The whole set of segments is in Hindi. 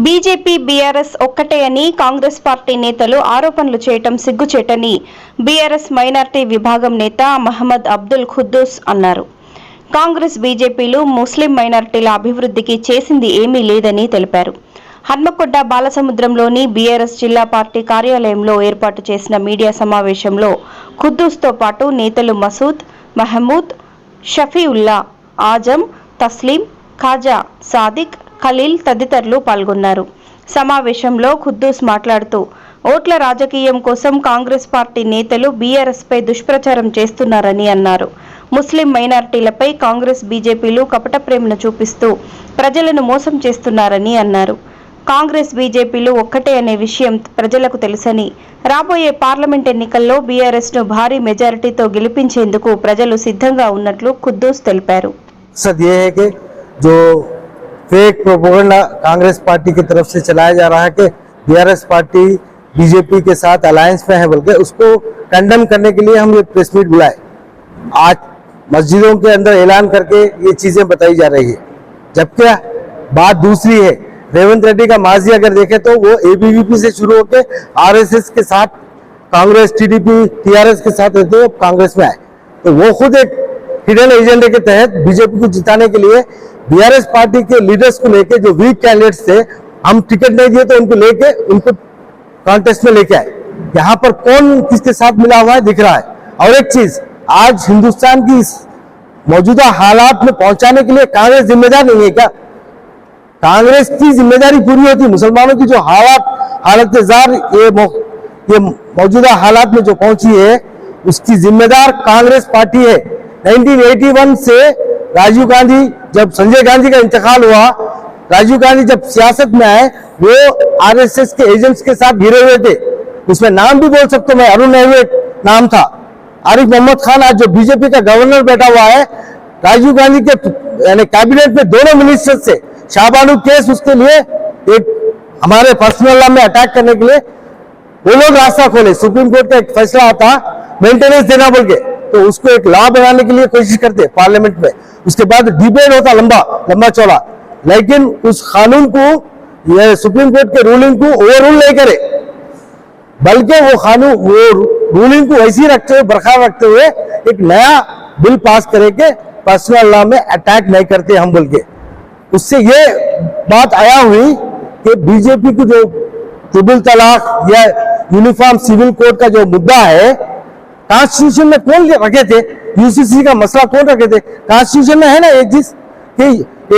బీజేపీ బీఆర్ఎస్ ఒక్కటే అని కాంగ్రెస్ పార్టీ నేతలు ఆరోపణలు చేయటం సిగ్గుచేటని బీఆర్ఎస్ మైనార్టీ విభాగం నేత మహమ్మద్ అబ్దుల్ ఖుద్దూస్ అన్నారు. కాంగ్రెస్ బీజేపీలు ముస్లిం మైనార్టీల అభివృద్ధికి చేసింది ఏమీ లేదని తెలిపారు. హన్మకొండ బాలసముద్రంలోని బీఆర్ఎస్ జిల్లా పార్టీ కార్యాలయంలో ఏర్పాటు చేసిన మీడియా సమావేశంలో ఖుద్దూస్తో పాటు నేతలు మసూద్, మహమూద్, షఫీఉల్లా, ఆజం, తస్లీం, ఖాజా సాదిక్, ఖలీల్ తదితరులు పాల్గొన్నారు. సమావేశంలో ఖుద్దూస్ మాట్లాడుతూ ఓట్ల రాజకీయం కోసం కాంగ్రెస్ పార్టీ నేతలు బీఆర్ఎస్ పై దుష్ప్రచారం చేస్తున్నారని అన్నారు. ముస్లిం మైనార్టీలపై కాంగ్రెస్ బీజేపీలు కపట ప్రేమను చూపిస్తూ ప్రజలను మోసం చేస్తున్నారని అన్నారు. కాంగ్రెస్ బీజేపీలు ఒక్కటే అనే విషయం ప్రజలకు తెలుసని రాబోయే పార్లమెంట్ ఎన్నికల్లో బీఆర్ఎస్ ను భారీ మెజారిటీతో గెలిపించేందుకు ప్రజలు సిద్ధంగా ఉన్నట్లు ఖుద్దూస్ తెలిపారు. फेक प्रोपेगेंडा कांग्रेस पार्टी की तरफ से चलाया जा रहा है कि बीआरएस पार्टी बीजेपी के साथ अलायंस में है, बल्कि उसको कंडेम करने के लिए हम ये प्रेस मीट बुलाए। आज मस्जिदों के अंदर ऐलान करके ये चीजें बताई जा रही है, जबकि बात दूसरी है। रेवंत रेड्डी का माजी अगर देखे तो वो एबीवीपी से शुरू होकर आरएसएस के साथ, कांग्रेस, टीडीपी, टीआरएस के साथ रहते हुए कांग्रेस में आए, तो वो खुद एक हिडन एजेंडे के तहत बीजेपी को जिताने के लिए बीआरएस पार्टी के लीडर्स को लेके, जो वीक कैंडिडेट्स थे, हम टिकट नहीं दिए तो उनको लेके उनको कॉन्टेस्ट में लेके आए। यहाँ पर कौन किसके साथ मिला हुआ है दिख रहा है। और एक चीज, आज हिंदुस्तान की मौजूदा हालात में पहुंचाने के लिए कांग्रेस जिम्मेदार नहीं है क्या? कांग्रेस की जिम्मेदारी पूरी होती है। मुसलमानों की जो हालत ये मौजूदा हालात में जो पहुंची है, उसकी जिम्मेदार कांग्रेस पार्टी है। 1981 से राजीव गांधी, जब संजय गांधी का इंतकाल हुआ, राजीव गांधी जब सियासत में आए, वो आरएसएस के एजेंट्स के साथ घिरे हुए थे। उसमें नाम भी बोल सकते मैं, अरुण नेहरू एक नाम था, आरिफ मोहम्मद खान आज जो बीजेपी का गवर्नर बैठा हुआ है, राजीव गांधी के यानी कैबिनेट में दोनों मिनिस्टर से शाहबानू केस, उसके लिए एक हमारे पर्सनल लॉ में अटैक करने के लिए वो लोग रास्ता खोले। सुप्रीम कोर्ट का एक फैसला आता मेंटेनेंस देना बोल के, तो उसको एक लॉ बनाने के लिए कोशिश करते पार्लियामेंट में। उसके बाद डिबेट होता लंबा चौड़ा, लेकिन उस कानून को, ये सुप्रीम कोर्ट के रूलिंग को ओवररूल नहीं करे, बल्कि वो रूलिंग को वैसी रखते हुए, बरकरार रखते हुए एक नया बिल पास करे के पर्सनल लॉ में अटैक नहीं करते हम बोल के। उससे ये बात आया हुई कि बीजेपी को जो ट्रिपल तलाक या यूनिफॉर्म सिविल कोड का जो मुद्दा है, कॉन्स्टिट्यूशन में कौन रखे थे? यूसीसी का मसला कौन रखे थे? कॉन्स्टिट्यूशन में है ना एक चीज कि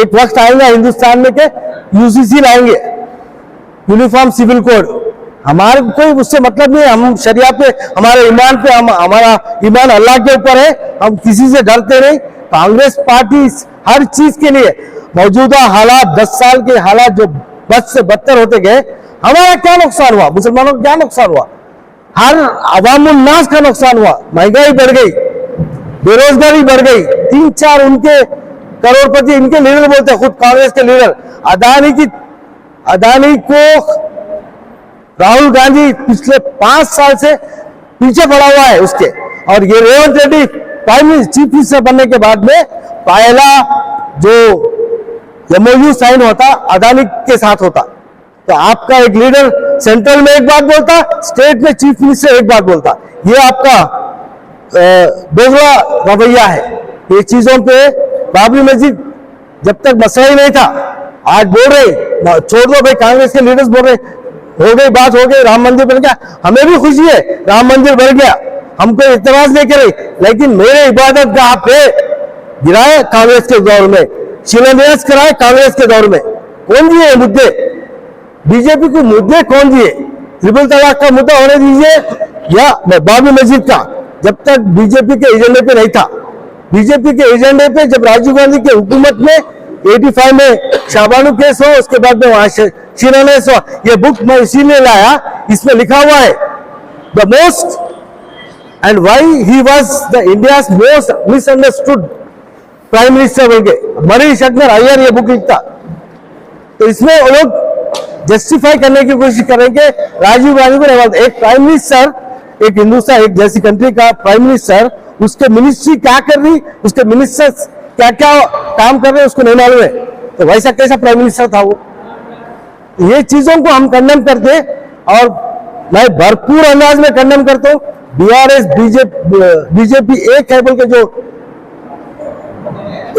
एक वक्त आएगा हिंदुस्तान में के यूसीसी लाएंगे, यूनिफॉर्म सिविल कोड। हमारे कोई उससे मतलब नहीं है, हम शरिया पे, हमारे ईमान पे, हमारा ईमान अल्लाह के ऊपर है, हम किसी से डरते नहीं। कांग्रेस पार्टी हर चीज के लिए मौजूदा हालात, 10 साल के हालात जो बद से बदतर होते गए, हमारा क्या नुकसान हुआ? मुसलमानों को क्या नुकसान हुआ? हर अवामुल नास का नुकसान हुआ। महंगाई बढ़ गई, बेरोजगारी बढ़ गई, 3-4 उनके करोड़पति, इनके लीडर बोलते हैं, खुद कांग्रेस के लीडर अदानी को राहुल गांधी पिछले 5 साल से पीछे पड़ा हुआ है उसके। और ये रेवंत रेड्डी चीफ मिनिस्टर बनने के बाद में पहला जो एमओयू साइन होता अदानी के साथ होता, तो आपका एक लीडर सेंट्रल में एक बात बोलता, स्टेट में चीफ मिनिस्टर एक बात बोलता। ये आपका दोगला रवैया है। ये चीजों पे बाबरी मस्जिद जब तक मसला ही नहीं था, आज बोल रहे छोड़ दो भाई, कांग्रेस के लीडर्स बोल रहे हो गई बात, हो गई, राम मंदिर बन गया। हमें भी खुशी है, राम मंदिर बन गया, हमको इतराज नहीं करे, लेकिन मेरे इबादत गाह पे गिराए कांग्रेस के दौर में, शिलान्यास कराए कांग्रेस के दौर में। कौन दिए मुद्दे? बीजेपी को मुद्दे कौन दिए? ट्रिपल तलाक का मुद्दा होने दीजिए या बाबरी मस्जिद का, जब तक बीजेपी के एजेंडे पे नहीं था। बीजेपी के एजेंडे पे जब राजीव गांधी की हुकूमत में 85 में शाहबानू केस हो, उसके बाद में वहां शिलान्यास हो। ये बुक मैं इसीलिए लाया, इसमें लिखा हुआ है the most and why he was the India's most misunderstood prime minister बोल के मरी शकनर अय्यर ये बुक लिखता। तो इसमें वो लोग जस्टिफाई करने की कोशिश करेंगे राजीव गांधी को नहीं। एक प्राइम मिनिस्टर, एक हिंदुस्तान, एक जैसी कंट्री का प्राइम मिनिस्टर, उसके मिनिस्ट्री क्या कर रही, उसके मिनिस्टर्स क्या क्या काम कर रहे हैं उसको नहीं मालूम है, तो वैसा कैसा प्राइम मिनिस्टर था वो? ये चीजों को हम कंडेम करते, और मैं भरपूर अंदाज में कंडेम करता हूँ। बीआरएस बीजेपी एक है बोल के जो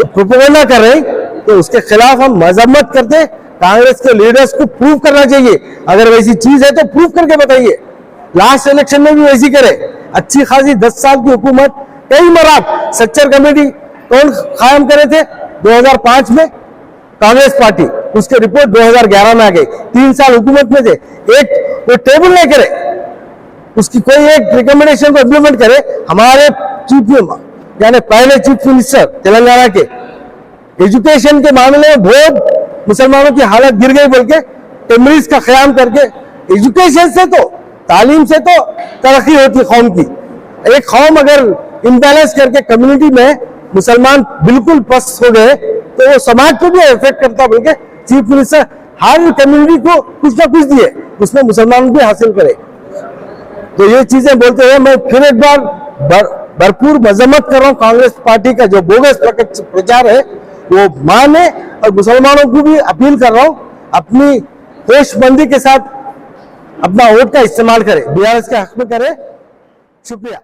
प्रोपेगेंडा कर रहे हैं, तो उसके खिलाफ हम मजम्मत करते। कांग्रेस के लीडर्स को प्रूव करना चाहिए, अगर वैसी चीज है तो प्रूव करके बताइए। लास्ट इलेक्शन में भी वैसी करे। अच्छी खासी 10 साल की हुकूमत, कई मराब स्ट्रक्चर कमेटी कौन कायम करे थे 2005 में? कांग्रेस पार्टी। उसकी रिपोर्ट 2011 में आ गई। 3 साल हुकूमत में थे, एक वो टेबल नहीं करे, उसकी कोई एक रिकमेंडेशन को इम्प्लीमेंट करे। हमारे चीफ यानी पहले चीफ मिनिस्टर तेलंगाना के एजुकेशन के मामले में बहुत मुसलमानों की हालत गिर गई बोल के टेमरीज का क़याम करके, एजुकेशन से तो, तालीम से तो तरक्की होती कौम की। एक कौम अगर इम्बैलेंस करके कम्युनिटी में मुसलमान बिल्कुल पस्त हो गए तो वो समाज को भी इफेक्ट करता बोल के चीफ मिनिस्टर हर कम्युनिटी को कुछ ना कुछ दिए, उसमें मुसलमान भी हासिल करे। तो ये चीजें बोलते हुए मैं फिर एक बार भरपूर मजम्मत कर रहा हूँ। कांग्रेस पार्टी का जो बोगस प्रचार है वो माने, और मुसलमानों को भी अपील कर रहा हूँ अपनी होशमंदी के साथ अपना वोट का इस्तेमाल करें, बीआरएस के हक में करें। शुक्रिया।